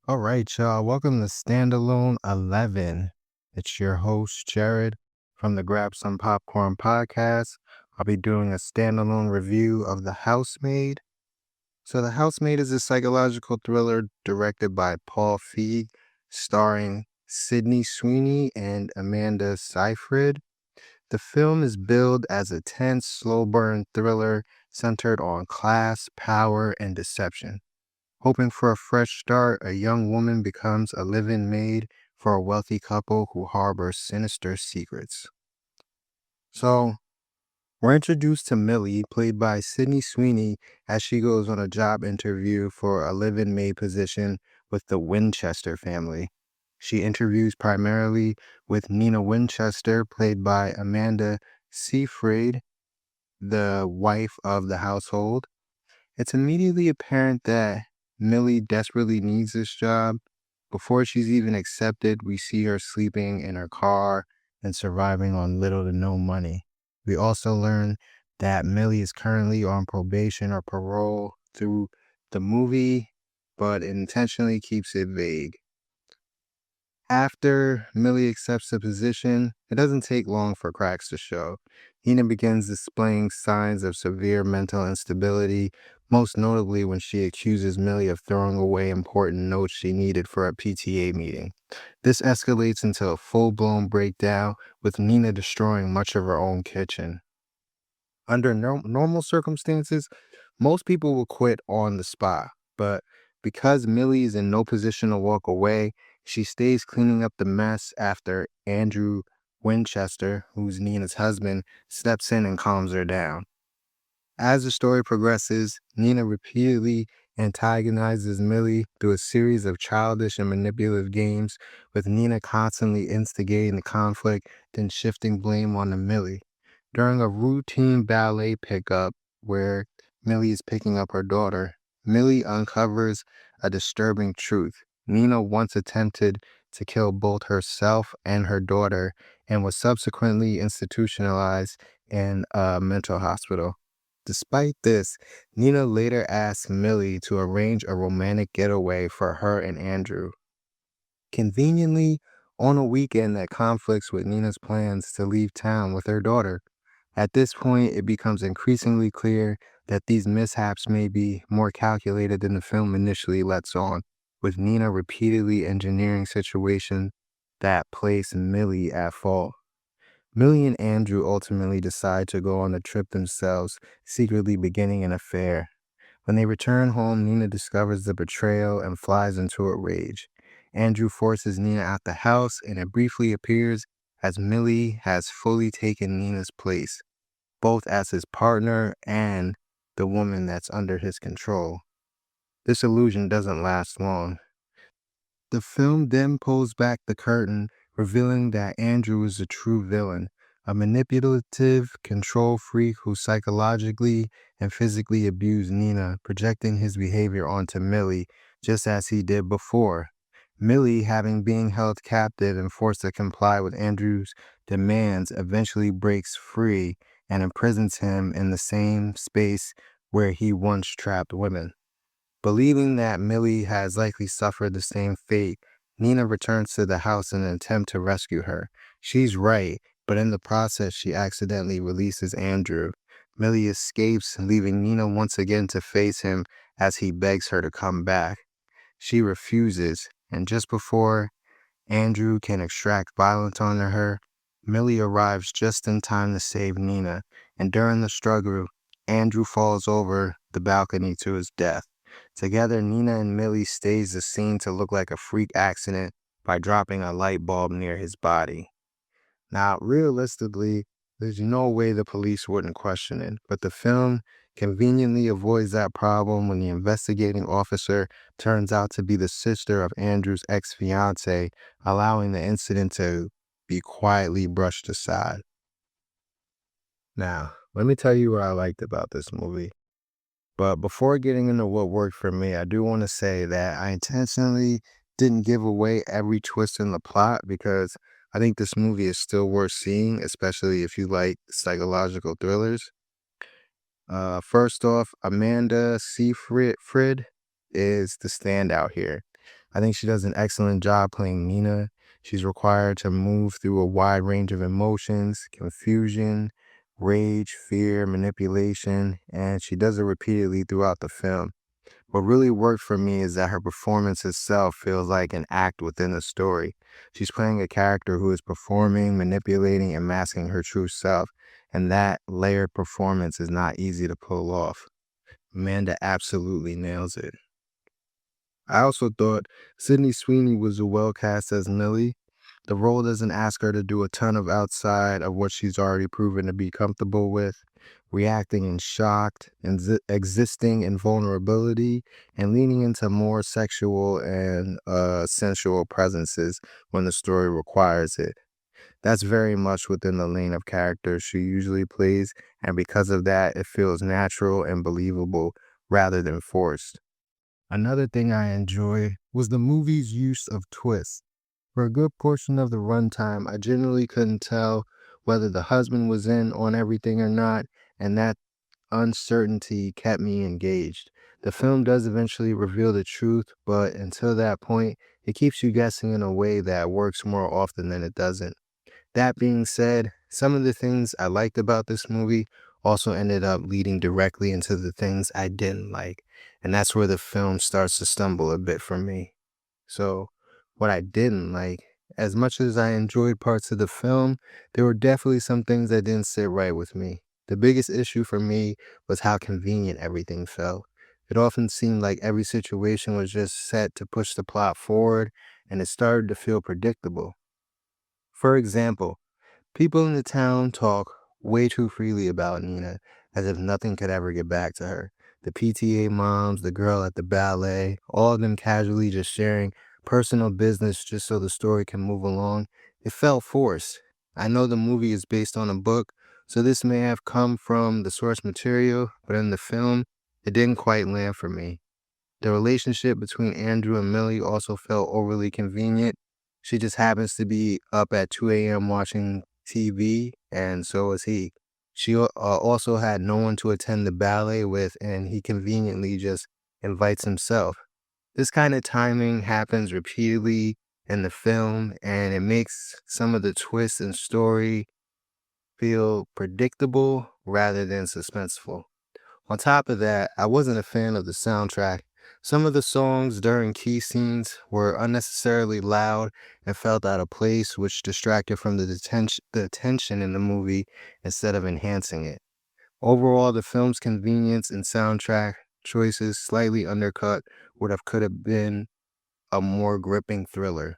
All right, y'all. Welcome to Standalone 11. It's your host, Jared, from the Grab Some Popcorn podcast. I'll be doing a standalone review of The Housemaid. So, The Housemaid is a psychological thriller directed by Paul Feig, starring Sydney Sweeney and Amanda Seyfried. The film is billed as a tense, slow burn thriller centered on class, power, and deception. Hoping for a fresh start, a young woman becomes a live-in maid for a wealthy couple who harbors sinister secrets. So, we're introduced to Millie, played by Sydney Sweeney, as she goes on a job interview for a live-in maid position with the Winchester family. She interviews primarily with Nina Winchester, played by Amanda Seyfried, the wife of the household. It's immediately apparent that Millie desperately needs this job. Before she's even accepted, we see her sleeping in her car and surviving on little to no money. We also learn that Millie is currently on probation or parole through the movie, but intentionally keeps it vague. After Millie accepts the position, it doesn't take long for cracks to show. Nina begins displaying signs of severe mental instability, most notably when she accuses Millie of throwing away important notes she needed for a PTA meeting. This escalates into a full-blown breakdown, with Nina destroying much of her own kitchen. Under normal circumstances, most people will quit on the spot, but because Millie is in no position to walk away, she stays cleaning up the mess after Andrew Winchester, who's Nina's husband, steps in and calms her down. As the story progresses, Nina repeatedly antagonizes Millie through a series of childish and manipulative games, with Nina constantly instigating the conflict, then shifting blame onto Millie. During a routine ballet pickup where Millie is picking up her daughter, Millie uncovers a disturbing truth. Nina once attempted to kill both herself and her daughter and was subsequently institutionalized in a mental hospital. Despite this, Nina later asks Millie to arrange a romantic getaway for her and Andrew. Conveniently, on a weekend that conflicts with Nina's plans to leave town with her daughter. At this point, it becomes increasingly clear that these mishaps may be more calculated than the film initially lets on, with Nina repeatedly engineering situations that place Millie at fault. Millie and Andrew ultimately decide to go on the trip themselves, secretly beginning an affair. When they return home, Nina discovers the betrayal and flies into a rage. Andrew forces Nina out the house, and it briefly appears as Millie has fully taken Nina's place, both as his partner and the woman that's under his control. This illusion doesn't last long. The film then pulls back the curtain, revealing that Andrew is the true villain, a manipulative control freak who psychologically and physically abused Nina, projecting his behavior onto Millie, just as he did before. Millie, having been held captive and forced to comply with Andrew's demands, eventually breaks free and imprisons him in the same space where he once trapped women. Believing that Millie has likely suffered the same fate, Nina returns to the house in an attempt to rescue her. She's right, but in the process, she accidentally releases Andrew. Millie escapes, leaving Nina once again to face him as he begs her to come back. She refuses, and just before Andrew can extract violence onto her, Millie arrives just in time to save Nina, and during the struggle, Andrew falls over the balcony to his death. Together, Nina and Millie stage the scene to look like a freak accident by dropping a light bulb near his body. Now, realistically, there's no way the police wouldn't question it, but the film conveniently avoids that problem when the investigating officer turns out to be the sister of Andrew's ex-fiancée, allowing the incident to be quietly brushed aside. Now, let me tell you what I liked about this movie. But before getting into what worked for me, I do want to say that I intentionally didn't give away every twist in the plot because I think this movie is still worth seeing, especially if you like psychological thrillers. First off, Amanda Seyfried is the standout here. I think she does an excellent job playing Nina. She's required to move through a wide range of emotions, confusion, rage, fear, manipulation, and she does it repeatedly throughout the film. What really worked for me is that her performance itself feels like an act within the story. She's playing a character who is performing, manipulating, and masking her true self, and that layered performance is not easy to pull off. Amanda absolutely nails it. I also thought Sydney Sweeney was well cast as Millie. The role doesn't ask her to do a ton of outside of what she's already proven to be comfortable with, reacting in shocked, and existing in vulnerability, and leaning into more sexual and sensual presences when the story requires it. That's very much within the lane of character she usually plays, and because of that, it feels natural and believable rather than forced. Another thing I enjoy was the movie's use of twists. For a good portion of the runtime, I generally couldn't tell whether the husband was in on everything or not, and that uncertainty kept me engaged. The film does eventually reveal the truth, but until that point, it keeps you guessing in a way that works more often than it doesn't. That being said, some of the things I liked about this movie also ended up leading directly into the things I didn't like. And that's where the film starts to stumble a bit for me. So, what I didn't like, as much as I enjoyed parts of the film, there were definitely some things that didn't sit right with me. The biggest issue for me was how convenient everything felt. It often seemed like every situation was just set to push the plot forward, and it started to feel predictable. For example, people in the town talk way too freely about Nina, as if nothing could ever get back to her. The PTA moms, the girl at the ballet, all of them casually just sharing personal business just so the story can move along. It felt forced. I know the movie is based on a book, so this may have come from the source material, but in the film, it didn't quite land for me. The relationship between Andrew and Millie also felt overly convenient. She just happens to be up at 2 a.m. watching TV, and so is he. She also had no one to attend the ballet with, and he conveniently just invites himself. This kind of timing happens repeatedly in the film, and it makes some of the twists and story feel predictable rather than suspenseful. On top of that, I wasn't a fan of the soundtrack. Some of the songs during key scenes were unnecessarily loud and felt out of place, which distracted from the tension in the movie instead of enhancing it. Overall, the film's convenience and soundtrack choices slightly undercut what could have been a more gripping thriller.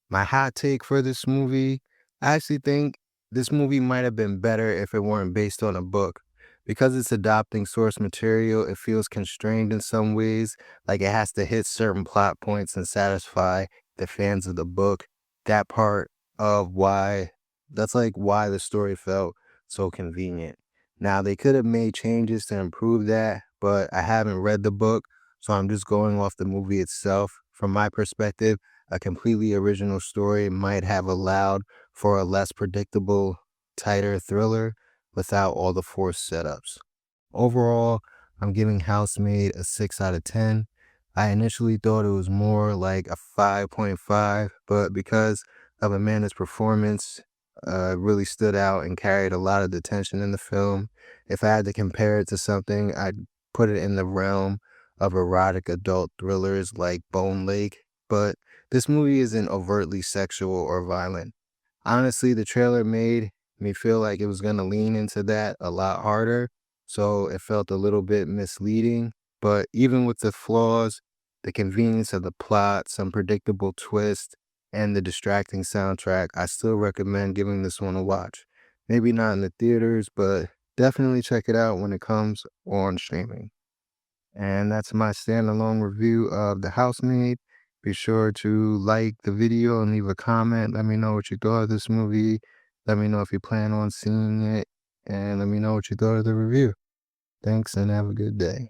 My hot take for this movie, I actually think this movie might have been better if it weren't based on a book. Because it's adopting source material, it feels constrained in some ways, like it has to hit certain plot points and satisfy the fans of the book. That part of why, that's like why the story felt so convenient. Now, they could have made changes to improve that, but I haven't read the book, so I'm just going off the movie itself. From my perspective, a completely original story might have allowed for a less predictable, tighter thriller without all the forced setups. Overall, I'm giving Housemaid a 6 out of 10. I initially thought it was more like a 5.5, but because of Amanda's performance, it really stood out and carried a lot of the tension in the film. If I had to compare it to something, I'd put it in the realm of erotic adult thrillers like Bone Lake, but this movie isn't overtly sexual or violent. Honestly, the trailer made me feel like it was going to lean into that a lot harder, so it felt a little bit misleading. But even with the flaws, the convenience of the plot, some predictable twist, and the distracting soundtrack, I still recommend giving this one a watch. Maybe not in the theaters, but definitely check it out when it comes on streaming. And that's my standalone review of The Housemaid. Be sure to like the video and leave a comment. Let me know what you thought of this movie. Let me know if you plan on seeing it. And let me know what you thought of the review. Thanks and have a good day.